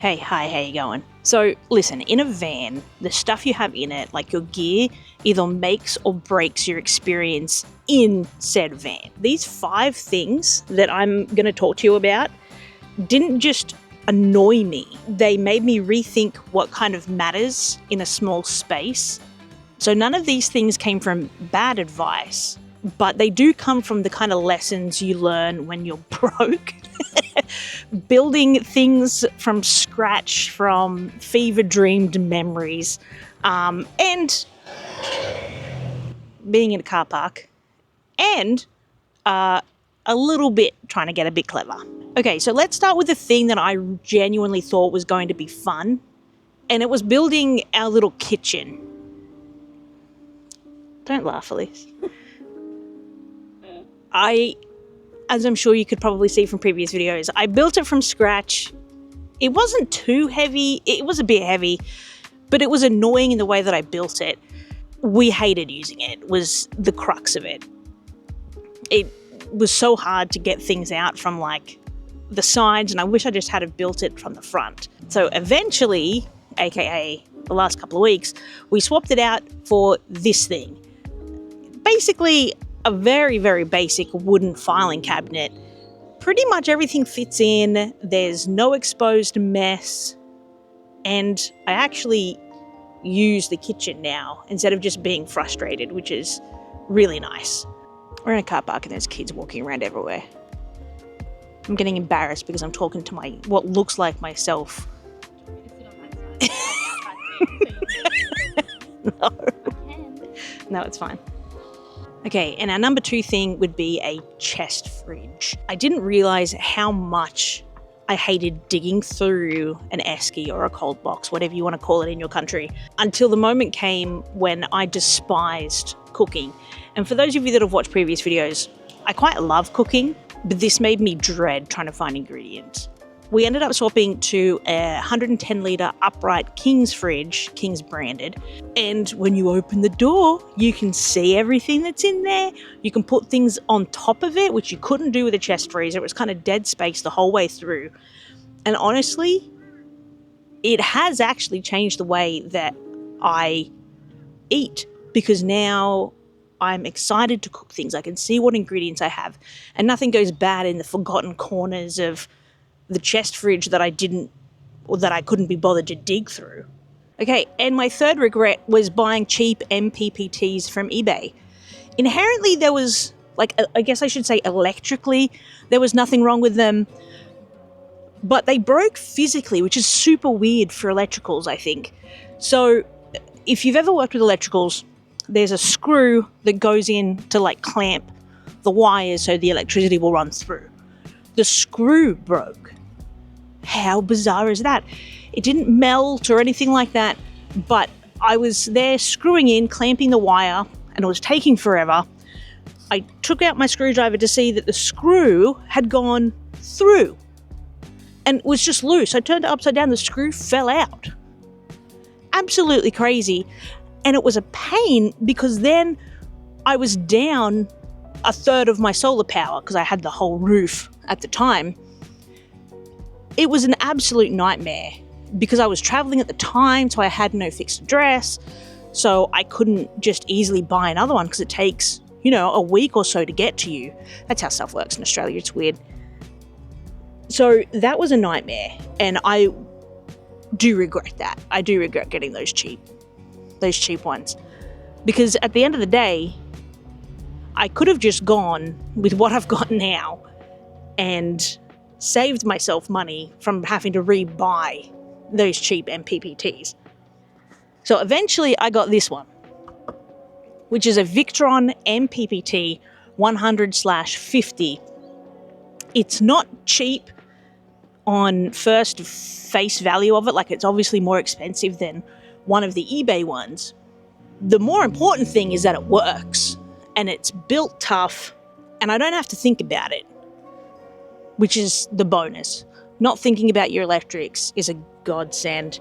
Hey, hi, how you going? So listen, in a van, the stuff you have in it, like your gear, either makes or breaks your experience in said van. These 5 things that I'm going to talk to you about didn't just annoy me, they made me rethink what kind of matters in a small space. So none of these things came from bad advice, but they do come from the kind of lessons you learn when you're broke. Building things from scratch, from fever-dreamed memories, and being in a car park, and a little bit trying to get a bit clever. Okay, so let's start with the thing that I genuinely thought was going to be fun, and it was building our little kitchen. Don't laugh, Elise. As I'm sure you could probably see from previous videos, I built it from scratch. It wasn't too heavy. It was a bit heavy, but it was annoying in the way that I built it. We hated using it, was the crux of it. It was so hard to get things out from like the sides, and I wish I just had have built it from the front. So eventually, aka the last couple of weeks, we swapped it out for this thing. Basically, a very, very basic wooden filing cabinet. Pretty much everything fits in, there's no exposed mess, and I actually use the kitchen now instead of just being frustrated, which is really nice. We're in a car park and there's kids walking around everywhere. I'm getting embarrassed because I'm talking to what looks like myself. No. No, it's fine. Okay, and our number 2 thing would be a chest fridge. I didn't realise how much I hated digging through an esky or a cold box, whatever you want to call it in your country, until the moment came when I despised cooking. And for those of you that have watched previous videos, I quite love cooking, but this made me dread trying to find ingredients. We ended up swapping to a 110 litre upright King's fridge, King's branded. And when you open the door, you can see everything that's in there. You can put things on top of it, which you couldn't do with a chest freezer. It was kind of dead space the whole way through. And honestly, it has actually changed the way that I eat, because now I'm excited to cook things. I can see what ingredients I have, and nothing goes bad in the forgotten corners of the chest fridge that I couldn't be bothered to dig through. Okay, and my 3rd regret was buying cheap MPPTs from eBay. Inherently, there was, I guess I should say electrically, there was nothing wrong with them, but they broke physically, which is super weird for electricals, I think. So if you've ever worked with electricals, there's a screw that goes in to clamp the wires so the electricity will run through. The screw broke. How bizarre is that? It didn't melt or anything like that, but I was there screwing in, clamping the wire, and it was taking forever. I took out my screwdriver to see that the screw had gone through and it was just loose. I turned it upside down, the screw fell out. Absolutely crazy. And it was a pain because then I was down a third of my solar power because I had the whole roof at the time. It was an absolute nightmare because I was traveling at the time, so I had no fixed address, so I couldn't just easily buy another one because it takes, a week or so to get to you. That's how stuff works in Australia. It's weird. So that was a nightmare, and I do regret that. I do regret getting those cheap ones, because at the end of the day, I could have just gone with what I've got now and saved myself money from having to rebuy those cheap MPPTs. So eventually I got this one, which is a Victron MPPT 100/50. It's not cheap on first face value of it, it's obviously more expensive than one of the eBay ones. The more important thing is that it works, and it's built tough, and I don't have to think about it, which is the bonus. Not thinking about your electrics is a godsend,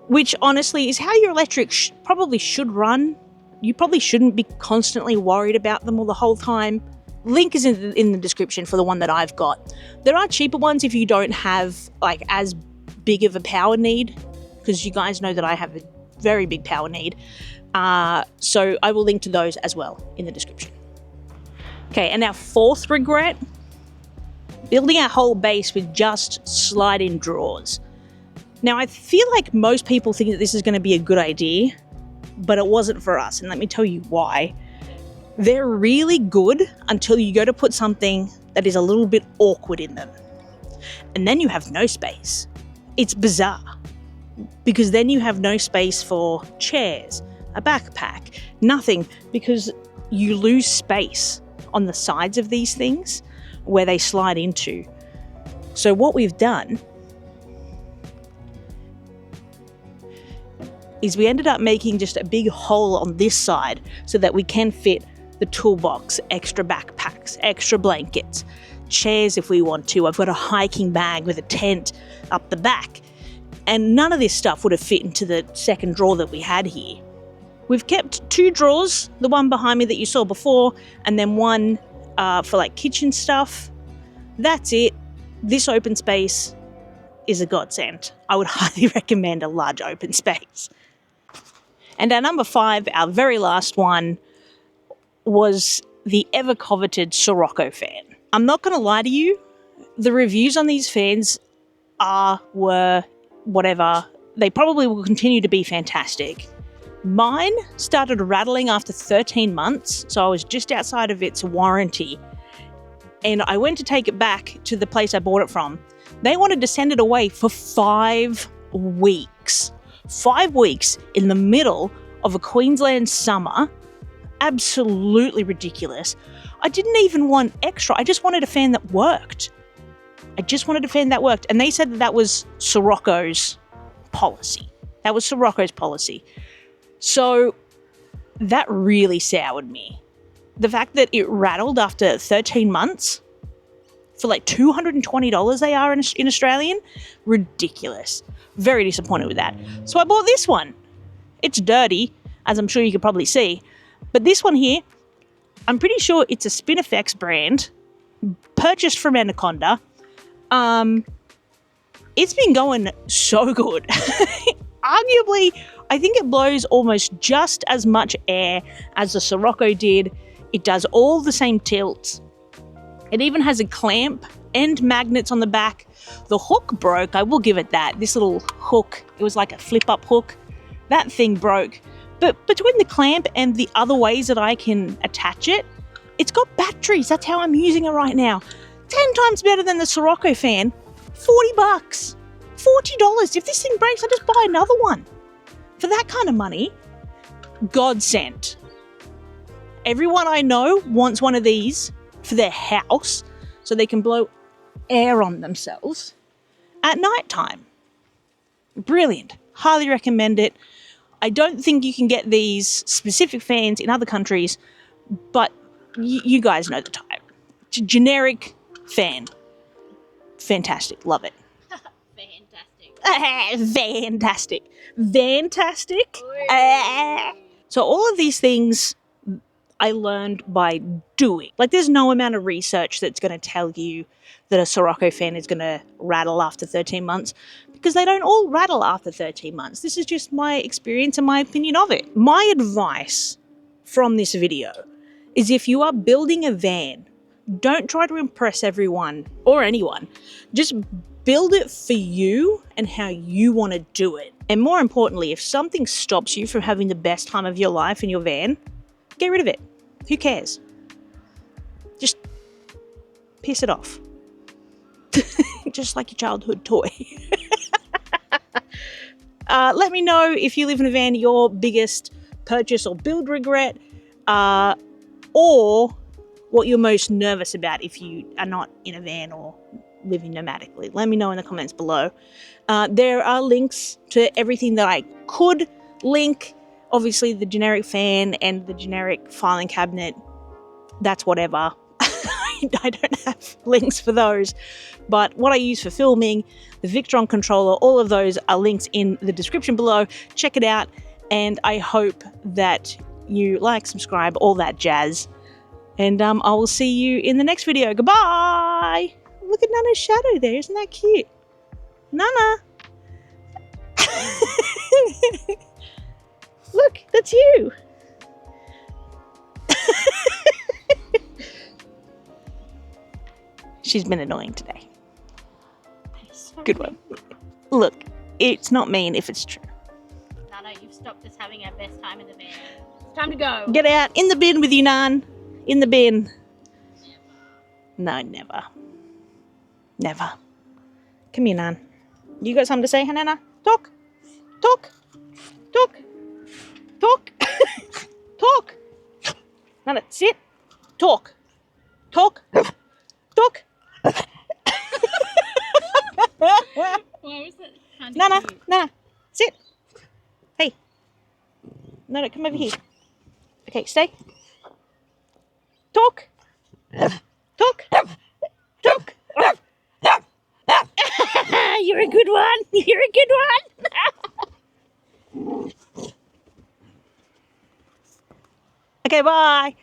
which honestly is how your electrics probably should run. You probably shouldn't be constantly worried about them all the whole time. Link is in the description for the one that I've got. There are cheaper ones if you don't have as big of a power need, because you guys know that I have a very big power need. So I will link to those as well in the description. Okay, and our fourth regret, building our whole base with just slide-in drawers. Now, I feel like most people think that this is going to be a good idea, but it wasn't for us, and let me tell you why. They're really good until you go to put something that is a little bit awkward in them. And then you have no space. It's bizarre, because then you have no space for chairs, a backpack, nothing, because you lose space on the sides of these things where they slide into. So what we've done is we ended up making just a big hole on this side so that we can fit the toolbox, extra backpacks, extra blankets, chairs if we want to. I've got a hiking bag with a tent up the back. And none of this stuff would have fit into the second drawer that we had here. We've kept 2 drawers, the one behind me that you saw before, and then one for like kitchen stuff. That's it. This open space is a godsend. I would highly recommend a large open space. And our number 5, our very last one, was the ever-coveted Sirocco fan. I'm not going to lie to you, the reviews on these fans were whatever. They probably will continue to be fantastic. Mine started rattling after 13 months, so I was just outside of its warranty. And I went to take it back to the place I bought it from. They wanted to send it away for 5 weeks. 5 weeks in the middle of a Queensland summer. Absolutely ridiculous. I didn't even want extra. I just wanted a fan that worked. And they said that was Sirocco's policy. So that really soured me. The fact that it rattled after 13 months for like $220 they are in Australian, ridiculous. Very disappointed with that. So I bought this one. It's dirty, as I'm sure you can probably see. But this one here, I'm pretty sure it's a Spinifex brand, purchased from Anaconda. It's been going so good. Arguably, I think it blows almost just as much air as the Sirocco did. It does all the same tilts. It even has a clamp and magnets on the back. The hook broke, I will give it that. This little hook, it was like a flip-up hook. That thing broke. But between the clamp and the other ways that I can attach it, it's got batteries. That's how I'm using it right now. 10 times better than the Sirocco fan. $40. $40. If this thing breaks, I just buy another one. For that kind of money, godsend. Everyone I know wants one of these for their house so they can blow air on themselves at night time. Brilliant. Highly recommend it. I don't think you can get these specific fans in other countries, but you guys know the type. It's a generic fan. Fantastic. Love it. Fantastic. Fantastic. So all of these things I learned by doing. Like, there's no amount of research that's going to tell you that a Sirocco fan is going to rattle after 13 months, because they don't all rattle after 13 months. This is just my experience and my opinion of it. My advice from this video is, if you are building a van, don't try to impress everyone or anyone. Just build it for you and how you want to do it. And more importantly, if something stops you from having the best time of your life in your van, get rid of it. Who cares? Just piss it off. Just like your childhood toy. Let me know, if you live in a van, your biggest purchase or build regret, or what you're most nervous about if you are not in a van or living nomadically. Let me know in the comments below. There are links to everything that I could link. Obviously, the generic fan and the generic filing cabinet, that's whatever. I don't have links for those. But what I use for filming, the Victron controller, all of those are links in the description below. Check it out. And I hope that you like, subscribe, all that jazz. And I will see you in the next video. Goodbye! Look at Nana's shadow there. Isn't that cute? Nana! do. She's been annoying today. So Good one. Look, it's not mean if it's true. Nana, you've stopped us having our best time in the van. It's time to go. Get out. In the bin with you, Nan. In the bin. No, never. Never. Come here, Nan. You got something to say, Nana? Talk. Talk. Talk. Talk. Talk. Nana, sit. Talk. Talk. Talk. Why was that kind of Nana, cute? Nana, sit. Hey. Nana, come over here. Okay, stay. Talk. Talk. Talk. You're a good one. You're a good one. Okay, bye.